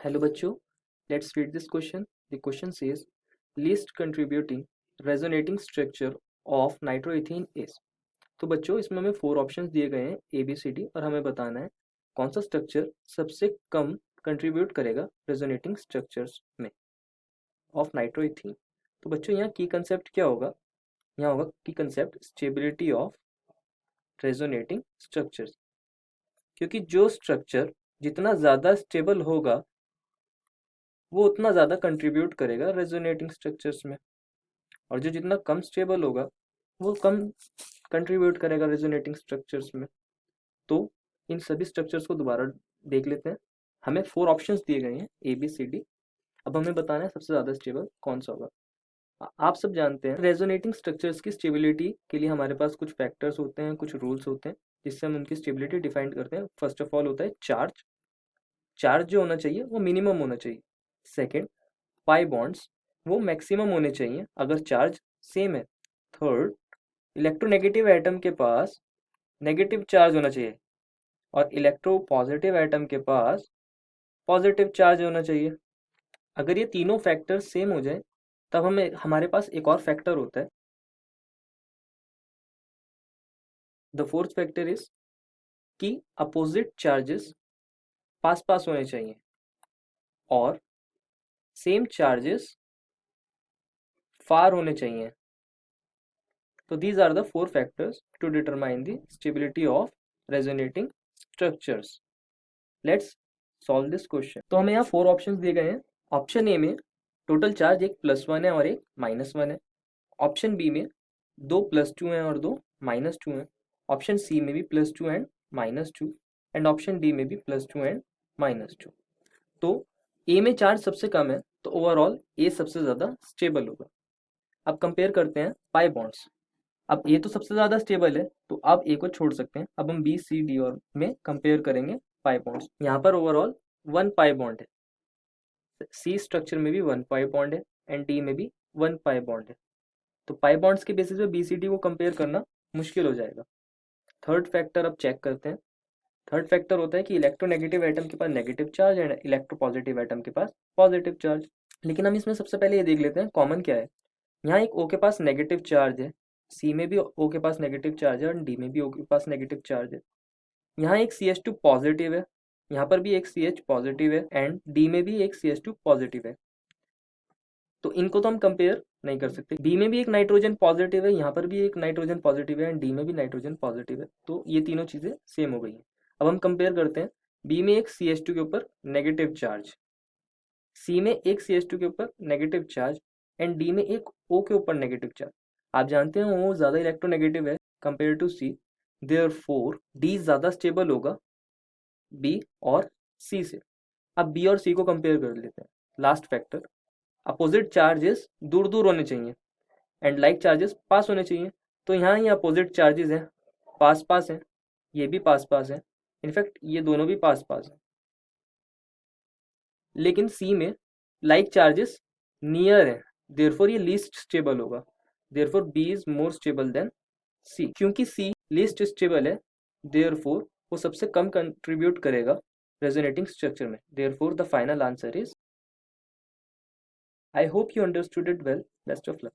Hello बच्चों, let's read this question. The question says least contributing resonating structure of nitroethene is. तो बच्चों इसमें हमें 4 ऑप्शंस दिए गए हैं ए बी सी डी और हमें बताना है कौन सा स्ट्रक्चर सबसे कम कंट्रीब्यूट करेगा रेजोनेटिंग स्ट्रक्चर्स में ऑफ नाइट्रोइथीन। तो बच्चों यहाँ की कंसेप्ट क्या होगा? यहाँ होगा की concept stability of resonating structures, क्योंकि जो स्ट्रक्चर जितना ज़्यादा स्टेबल होगा वो उतना ज़्यादा कंट्रीब्यूट करेगा रेजोनेटिंग स्ट्रक्चर्स में, और जो जितना कम स्टेबल होगा वो कम कंट्रीब्यूट करेगा रेजोनेटिंग स्ट्रक्चर्स में। तो इन सभी स्ट्रक्चर्स को दोबारा देख लेते हैं। हमें 4 ऑप्शंस दिए गए हैं ए बी सी डी। अब हमें बताना है सबसे ज़्यादा स्टेबल कौन सा होगा। आप सब जानते हैं रेजोनेटिंग स्ट्रक्चर्स की स्टेबिलिटी के लिए हमारे पास कुछ फैक्टर्स होते हैं, कुछ रूल्स होते हैं जिससे हम उनकी स्टेबिलिटी डिफाइन करते हैं। फर्स्ट ऑफ ऑल होता है चार्ज। चार्ज जो होना चाहिए वो मिनिमम होना चाहिए। सेकेंड, पाई बॉन्ड्स वो मैक्सिमम होने चाहिए अगर चार्ज सेम है। थर्ड, इलेक्ट्रोनेगेटिव एटम के पास नेगेटिव चार्ज होना चाहिए और इलेक्ट्रो पॉजिटिव एटम के पास पॉजिटिव चार्ज होना चाहिए। अगर ये तीनों फैक्टर सेम हो जाए तब हमारे पास एक और फैक्टर होता है। द फोर्थ फैक्टर इज कि अपोजिट चार्जेस पास पास होने चाहिए और सेम चार्जेस फार होने चाहिए। So these are the 4 factors to determine the stability of resonating structures. Let's solve this question. तो हमें यहाँ 4 ऑप्शंस दिए गए हैं। ऑप्शन ए में टोटल चार्ज एक +1 है और एक -1 है। ऑप्शन बी में 2 +2 हैं और 2 -2 हैं। ऑप्शन सी में भी +2 एंड -2 एंड ऑप्शन डी में भी +2 एंड -2। तो ए में चार्ज सबसे कम है तो ओवरऑल ए सबसे ज़्यादा स्टेबल होगा। अब कंपेयर करते हैं पाई बॉन्ड्स। अब ए तो सबसे ज़्यादा स्टेबल है तो अब ए को छोड़ सकते हैं। अब हम बी सी डी और में कंपेयर करेंगे पाई बॉन्ड्स। यहाँ पर ओवरऑल 1 पाई बॉन्ड है। सी स्ट्रक्चर में भी 1 पाई बॉन्ड है एंड डी में भी 1 पाई बॉन्ड है। तो पाई बॉन्ड्स के बेसिस पे बी सी डी को कंपेयर करना मुश्किल हो जाएगा। थर्ड फैक्टर अब चेक करते हैं। थर्ड फैक्टर होता है कि इलेक्ट्रोनेगेटिव एटम के पास negative charge and electropositive atom के पास पॉजिटिव चार्ज। लेकिन हम इसमें सबसे पहले ये देख लेते हैं कॉमन क्या है। यहाँ एक ओ के पास नेगेटिव चार्ज है, सी में भी ओ के पास नेगेटिव चार्ज है और डी में भी ओ के पास नेगेटिव चार्ज है। यहाँ एक CH2 पॉजिटिव है, यहाँ पर भी एक CH पॉजिटिव है एंड डी में भी एक CH2 पॉजिटिव है। तो इनको तो हम कंपेयर नहीं कर सकते। बी में भी एक नाइट्रोजन पॉजिटिव है, यहाँ पर भी एक नाइट्रोजन पॉजिटिव है एंड डी में भी नाइट्रोजन पॉजिटिव है। तो ये तीनों चीज़ें सेम हो गई हैं। अब हम कंपेयर करते हैं। बी में एक CH2 के ऊपर नेगेटिव चार्ज, सी में एक CH2 के ऊपर नेगेटिव चार्ज एंड डी में एक O के ऊपर नेगेटिव चार्ज। आप जानते हैं O ज़्यादा इलेक्ट्रोनेगेटिव है compare to C, therefore D ज़्यादा स्टेबल होगा बी और सी से। अब बी और सी को कंपेयर कर लेते हैं। लास्ट फैक्टर, अपोजिट चार्जेस दूर दूर होने चाहिए एंड लाइक चार्जेस पास होने चाहिए। तो यहाँ ये अपोजिट चार्जेस हैं, पास पास हैं, ये भी पास पास है, इनफैक्ट ये दोनों भी पास पास हैं। लेकिन सी में लाइक चार्जेस नियर है, देयरफॉर ये लीस्ट स्टेबल होगा। Therefore B is more stable than C. क्योंकि सी लीस्ट स्टेबल है देयरफॉर वो सबसे कम कंट्रीब्यूट करेगा रेजोनेटिंग स्ट्रक्चर में। Therefore the final answer is, I hope you understood it well. Best of luck.